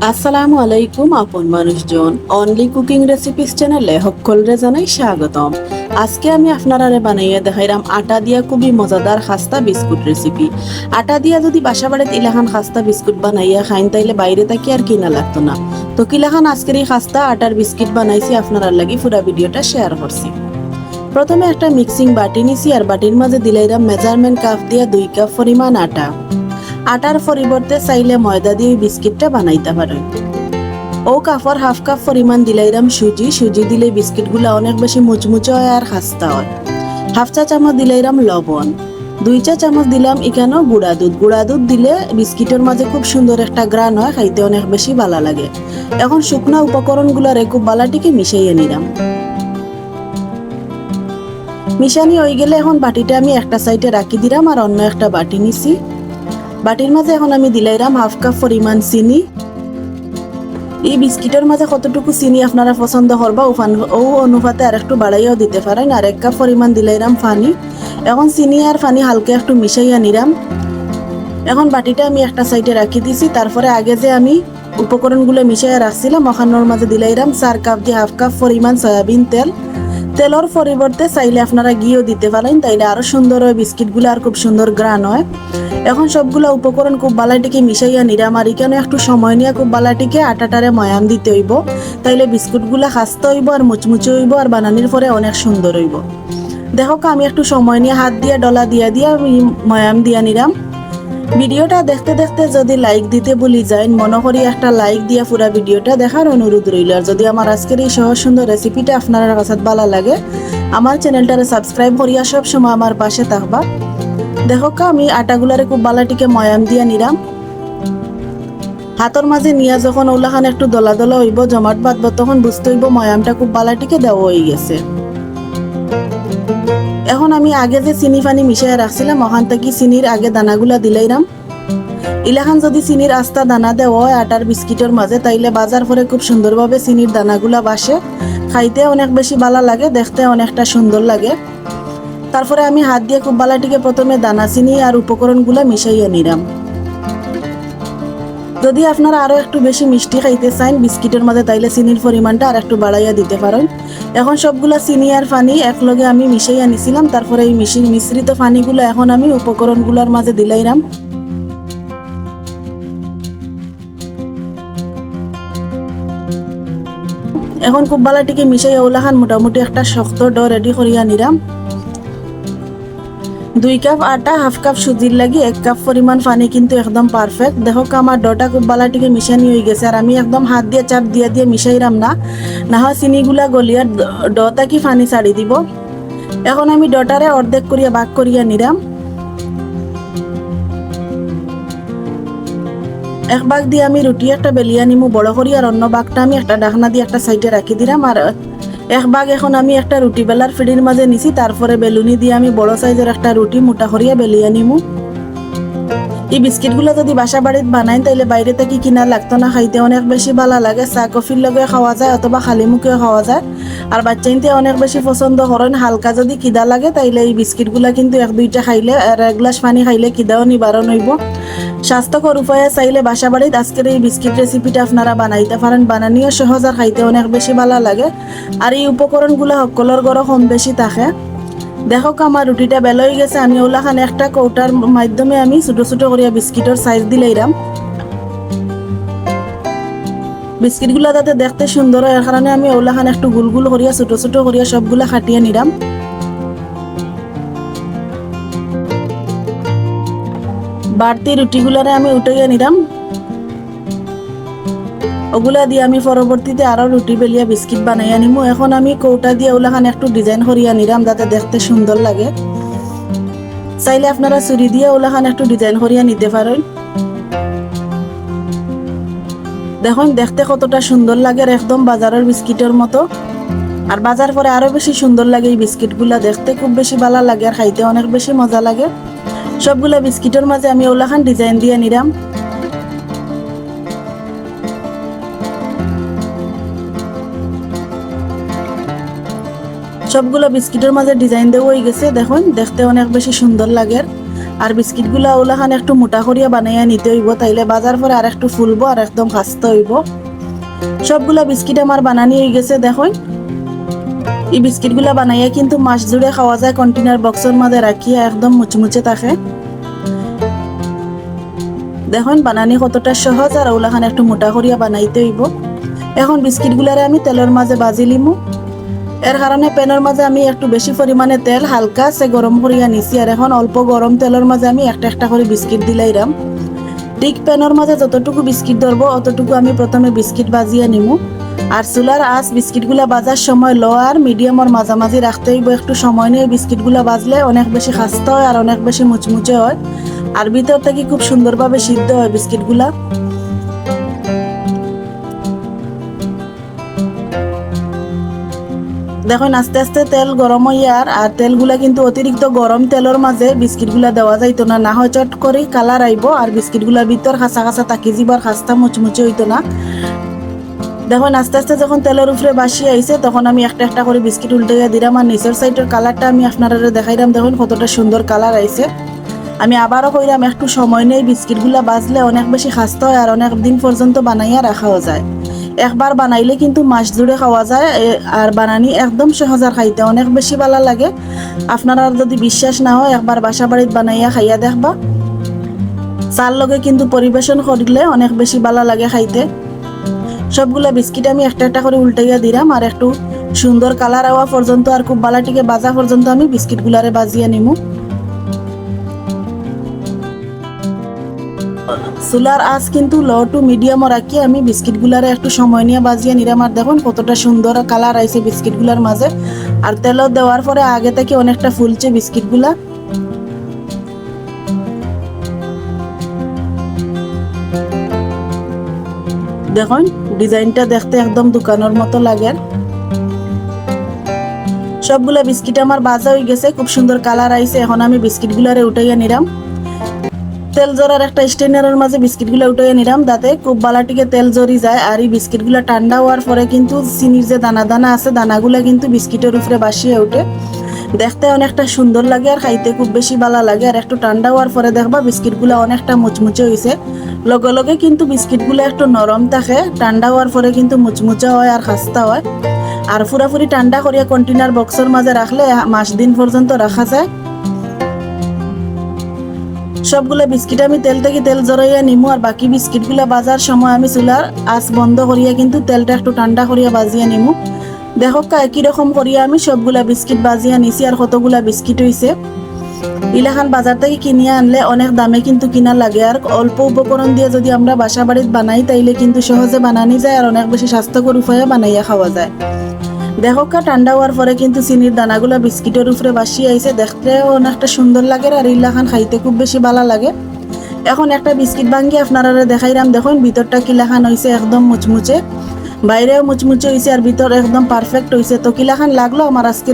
আসসালামু আলাইকুম আপন মানুষজন অনলি কুকিং রেসিপিস চ্যানেলে সকলরে জানাই স্বাগতম। আজকে আমি আপনারারে বানাইয়া দেখাইরাম আটা দিয়া খুবই মজাদার খাস্তা বিস্কুট রেসিপি। আটা দিয়া যদি বাসা বাড়িতে ইলাখান খাস্তা বিস্কুট বানাইয়া খাইন তাইলে বাইরে থাকি আর কিনা লাগতো না। তো কিলাখান আজকের এই খাস্তা আটার বিস্কিট বানাইছি, আপনারা লাগি পুরা ভিডিওটা শেয়ার করছি। প্রথমে একটা মিক্সিং বাটি নিছি আর বাটির মাঝে দিলাইরাম মেজারমেন্ট কাপ দিয়া 2 কাপ পরিমাণ আটা। আটার পরিবর্তে চাইলে ময়দা দিয়ে বিস্কিটটা বানাইতে পারেন। ও কাপড় হাফ কাপ পরিমাণ দিলাইরাম সুজি দিলে বিস্কিটগুলো অনেক বেশি মুচমুচে হয় আর খাস্তা হয়। হাফ চা চামচ দিলাইরাম লবণ, 2 চা চামচ দিলাম এখানেও গুঁড়া দুধ দিলে বিস্কিটের মাঝে খুব সুন্দর একটা গ্রান হয়, খাইতে অনেক বেশি ভালো লাগে। এখন শুকনা উপকরণগুলোরে খুব বালাটিকে মিশাইয়ে নিলাম। মিশানি হয়ে গেলে এখন বাটিটা আমি একটা সাইডে রাখি দিলাম আর অন্য একটা বাটি নিছি। বাটির মাঝে এখন আমি দিলাইরাম হাফ কাপ পরিমাণ চিনি। এই বিস্কিটের মাঝে কতটুকু চিনি আপনারা পছন্দ করবা ও অনুপাতে আর একটু বাড়াইয়াও দিতে পারেন। আর 1 কাপ পরিমাণ দিলাইরাম পানি। এখন চিনি আর পানি হালকা একটু মিশাইয়া নিলাম। এখন বাটিটা আমি একটা সাইডে রাখি দিছি। তারপরে আগে যে আমি উপকরণগুলো মিশাইয়া রাখছিলাম ওখানোর মাঝে দিলাইরাম 4 কাপ দিয়ে হাফ কাপ পরিমাণ সয়াবিন তেল। তেলের পরিবর্তে চাইলে আপনারা ঘিও দিতে পারেন, তাইলে আরো সুন্দর হয় বিস্কিটগুলো আর খুব সুন্দর গ্রান হয়। এখন সবগুলো উপকরণ খুব বালাটিকে মিশাইয়া নিরাম আর এখানে একটু সময় নিয়ে খুব বালাটিকে আটাটারে ময়াম দিতে হইব, তাইলে বিস্কুটগুলো খাস্তে হইব আর মুচমুচে হইব আর বানানির পরে অনেক সুন্দর হইব। দেখো আমি একটু সময় নিয়ে হাত দিয়ে ডলা দিয়া আমি ময়াম দিয়া নিলাম। ভিডিওটা দেখতে দেখতে যদি লাইক দিতে ভুলি যাই মনে করি একটা লাইক দিয়া পুরা ভিডিওটা দেখার অনুরোধ রইল। আর যদি আমার আজকের এই সহজ সুন্দর রেসিপিটা আপনার কাছে ভালো লাগে আমার চ্যানেলটারে সাবস্ক্রাইব করিয়া সব সময় আমার পাশে থাকবা। দেখো আমি আটাগুলারে খুব বালাটিকে ময়াম দিয়া নিলাম। হাতের মাঝে নিয়ে যখন ওলাখান একটু দলা দলা হইব জমাট বাঁধব তখন বুঝতে হইব ময়ামটা খুব বালাটিকে দেওয়া হয়ে গেছে। এখন আমি আগে যে চিনি পানি মিশাই রাখছিলাম ওখান থেকে চিনির আগে দানাগুলা দিলাইরাম। ইলাখান যদি চিনির আস্তা দানা দেওয়া হয় আটার বিস্কিটের মাঝে তাইলে বাজার পরে খুব সুন্দরভাবে চিনির দানাগুলা বাসে, খাইতে অনেক বেশি ভালো লাগে, দেখতে অনেকটা সুন্দর লাগে। তারপরে আমি হাত দিয়ে খুব বালাটিকে প্রথমে দানা চিনি আর উপকরণগুলা মিশাইয়া নিলাম। যদি আপনারা আরো একটু বেশি মিষ্টি খাইতে চান বিস্কিটের মাঝে তাইলে চিনির পরিমাণটা আর একটু বাড়াইয়া দিতে পারেন। এখন সবগুলা চিনি আর পানি একলগে আমি মিশাইয়া নিছিলাম। তারপরে এই মিশ্রিত পানিগুলো এখন আমি উপকরণগুলোর মাঝে দিলাইরাম। এখন খুব বালাটিকে মিশাইয়া ওলাখান মোটামুটি একটা শক্ত ডো রেডি করিয়া নিলাম। 2 কাপ আটা হাফ কাপ সুজির লাগি 1 কাপ পরিমাণ পানি কিন্তু একদম পারফেক্ট। দেখো আমার ডটা খুব বালাটিকে মিশানি হয়ে গেছে আর আমি একদম হাত দিয়ে চাপ দিয়ে মিশাইরাম না হয় চিনিগুলা গলিয়ার ডটা কি পানি ছাড়ি দিব। এখন আমি ডটারে অর্ধেক করিয়া ভাগ করিয়া নিলাম। এক ভাগ দিয়ে আমি রুটি একটা বেলিয়া নিমু বড় করি আর অন্য ভাগটা আমি একটা ঢাকনা দিয়ে একটা সাইডে রাখি দিলাম। আর এক ভাগ এখন আমি একটা রুটি বেলার ফিডির মাঝে নিছি। তারপরে বেলুনি দিয়ে আমি বড় সাইজের একটা রুটি মোটা করিয়া বেলিয়া নিমু। এই বিস্কিটগুলো যদি বাসা বাড়িতে বানাই তাইলে বাইরে থেকে কিনা লাগতো না, খাইতে অনেক বেশি ভালো লাগে। চা কফির লগে খাওয়া যায় অথবা খালি মুখেও খাওয়া যায়। আর বাচ্চাইতে অনেক বেশি পছন্দ করেন। হালকা যদি কিদা লাগে তাইলে এই বিস্কিটগুলা কিন্তু 1-2টা খাইলে আর 1 গ্লাস পানি খাইলে কিদাও নিবারণ হইব। স্বাস্থ্যকর উপায়ে চাইলে বাসা বাড়িতে আজকের এই বিস্কিট রেসিপিটা আপনারা বানাইতে পারেন। বানানিও সহজ আর খাইতে অনেক বেশি ভালো লাগে। আর এই উপকরণগুলো সকলের ঘরে কম বেশি থাকে। দেখো আমার রুটিটা বেল হয়ে গেছে। আমি ওলাখান একটা কৌটার মাধ্যমে আমি ছোট ছোট করিয়া বিস্কিটের সাইজ দিলাইরাম। বিস্কিটগুলো যাতে দেখতে সুন্দর হয় এর কারণে আমি ওলাখান একটু গুলগুল করিয়া ছোট ছোট করিয়া সবগুলা খাটিয়ে নিলাম। বাড়তি রুটিগুলারে আমি উঠাইয়া নিলাম। ওগুলা দিয়ে আমি পরবর্তীতে আরো রুটি বেলিয়া বিস্কিট বানাইয়া নিমু। এখন আমি কৌটা দিয়ে ওলাখান একটু ডিজাইন করিয়া নিলাম যাতে দেখতে সুন্দর লাগে। চাইলে আপনারা ছুরি দিয়ে ওলাখান একটু ডিজাইন করিয়া নিতে পারেন। দেখুন দেখতে কতটা সুন্দর লাগে, একদম বাজারের বিস্কিটের মতো। আর বাজার পরে আরো বেশি সুন্দর লাগে এই বিস্কিটগুলা, দেখতে খুব বেশি ভালো লাগে আর খাইতে অনেক বেশি মজা লাগে। সবগুলা বিস্কিটের মাঝে আমি ওলাখান ডিজাইন দিয়ে নিলাম। সবগুলো বিস্কিটের মাঝে ডিজাইন দেওয়া হয়ে গেছে। দেখুন দেখতে অনেক বেশি সুন্দর লাগে। আর বিস্কিটগুলা ওলাখান একটু মোটা করিয়া বানাইয়া নিতে হইব, তাইলে বাজার পরে আর একটু ফুলবো আর একদম খাস্তে হইব। সবগুলা বিস্কিট আমার বানানি হয়ে গেছে। দেখুন এই বিস্কিটগুলা বানাইয়া কিন্তু মাস জুড়ে খাওয়া যায়, কন্টেনার বক্সের মধ্যে রাখিয়া একদম মুচমুচে থাকে। দেখুন বানানি কতটা সহজ, আর ওলাখান একটু মোটা করিয়া বানাইতে হইব। এখন বিস্কিটগুলারে আমি তেলের মাঝে বাজি লিমু। এর কারণে প্যানের মাঝে আমি একটু বেশি পরিমাণে তেল হালকা সে গরম করিয়া নিছি, আর এখন অল্প গরম তেলের মাঝে আমি একটা একটা করে বিস্কিট দিলাইরাম। ঠিক প্যানের মাঝে যতটুকু বিস্কিট ধরবো অতটুকু আমি প্রথমে বিস্কিট বাজিয়ে নিমু। আর চুলার আঁচ বিস্কিটগুলা বাজার সময় লো আর মিডিয়ামের মাঝামাঝি রাখতে হইব। একটু সময় নিয়ে বিস্কিটগুলা বাজলে অনেক বেশি খাস্তা হয় আর অনেক বেশি মুচমুচে হয়, আর ভিতর থেকে খুব সুন্দরভাবে সিদ্ধ হয় বিস্কিটগুলা। দেখুন আস্তে আস্তে তেল গরম হইয়ার, আর তেলগুলা কিন্তু অতিরিক্ত গরম তেলের মাঝে বিস্কিটগুলা দেওয়া যাইতো না, না হয় চট করে কালার আইব আর বিস্কিটগুলা ভিতর খাসা খাসা তাকি যাবার, খাস্তা মুচমুচে হইতো না। দেখুন আস্তে আস্তে যখন তেলের উপরে বাসি আইছে তখন আমি একটা একটা করে বিস্কিট উল্টাইয়া দিলাম, আর নিচের সাইডের কালারটা আমি আপনারা দেখাইলাম। দেখুন কতটা সুন্দর কালার আইছে। আমি আবারও কইরাম একটু সময় নেই, বিস্কিটগুলা বাজলে অনেক বেশি খাস্তা হয় আর অনেক দিন পর্যন্ত বানাইয়া রাখাও যায়। একবার বানাইলে কিন্তু মাস জুড়ে খাওয়া যায়, আর বানানি একদম সহজ আর খাইতে অনেক বেশি ভালো লাগে। আপনারা যদি বিশ্বাস না হয় একবার বাসা বাড়িতে বানাইয়া খাইয়া দেখবা। চার লগে কিন্তু পরিবেশন করলে অনেক বেশি ভালো লাগে খাইতে। সবগুলা বিস্কিট আমি একটা একটা করে উল্টাইয়া দিলাম, আর একটু সুন্দর কালার আওয়া পর্যন্ত আর খুব বালাটিকে বাজা পর্যন্ত আমি বিস্কিটগুলারে বাজিয়ে নিমু। চুলার আঁচ কিন্তু লো টু মিডিয়ামও রাখি আমি বিস্কিটগুলারে একটু সময় নিয়ে বাজিয়ে নিলাম। আর দেখুন কতটা সুন্দর কালার আইছে বিস্কিটগুলার মাঝে, আর তেল দেওয়ার পরে আগে থেকে অনেকটা ফুলছে বিস্কিটগুলা। দেখুন ডিজাইনটা দেখতে একদম দোকানের মতো লাগে। সবগুলা বিস্কিট আমার বাজা হয়ে গেছে, খুব সুন্দর কালার আইছে। এখন আমি বিস্কিটগুলারে উঠাইয়া নিলাম। তেল জরার একটা স্টেনারের মাঝে বিস্কিটগুলো উঠাইয়া নিলাম, যাতে খুব বালাটিকে তেল জরি যায়। আর এই বিস্কিটগুলো ঠান্ডা হওয়ার পরে কিন্তু চিনির যে দানা দানা আছে দানাগুলা কিন্তু বিস্কিটের উপরে বাসিয়ে ওঠে, দেখতে অনেকটা সুন্দর লাগে আর খাইতে খুব বেশি ভালো লাগে। আর একটু ঠান্ডা হওয়ার পরে দেখবা বিস্কিটগুলো অনেকটা মুচমুচে হয়েছে। লগে লগে কিন্তু বিস্কিটগুলো একটু নরম থাকে, ঠান্ডা হওয়ার পরে কিন্তু মুচমুচে হয় আর খাস্তা হয়। আর পুরাপুরি ঠান্ডা করিয়া কন্টেনার বক্সের মাঝে রাখলে মাস দিন পর্যন্ত রাখা যায়। সবগুলা বিস্কিট আমি তেল থেকে তেল জড়াইয়া নিমু, আর বাকি বিস্কিটগুলা বাজার সময় আমি চুলার আঁচ বন্ধ করিয়া কিন্তু তেলটা একটু ঠান্ডা করিয়া বাজিয়া নিমু। দেখো একই রকম করিয়া আমি সবগুলা বিস্কিট বাজিয়া নিছি। আর কতগুলা বিস্কিট হইছে। ইলাখান বাজার থেকে কিনিয়া আনলে অনেক দামে কিন্তু কিনা লাগে, আর অল্প উপকরণ দিয়ে যদি আমরা বাসা বাড়িতে বানাই তাইলে কিন্তু সহজে বানানি যায় আর অনেক বেশি স্বাস্থ্যকর উপায়ে বানাইয়া খাওয়া যায়। দেখো ঠান্ডা হওয়ার পরে কিন্তু চিনির দানাগুলা বিস্কিটের উপরে বাসি আইছে, দেখতে অনেকটা সুন্দর লাগে আর ইলাখান খাইতে খুব বেশি ভালো লাগে। এখন একটা বিস্কিট ভাঙ্গি আপনারা দেখাইলাম। দেখুন ভিতরটা কিলাখান হয়েছে, একদম মুচমুচে, বাইরেও মুচমুচে হয়েছে আর ভিতর একদম পারফেক্ট হয়েছে। তো কিলাখান লাগলো আমার আজকের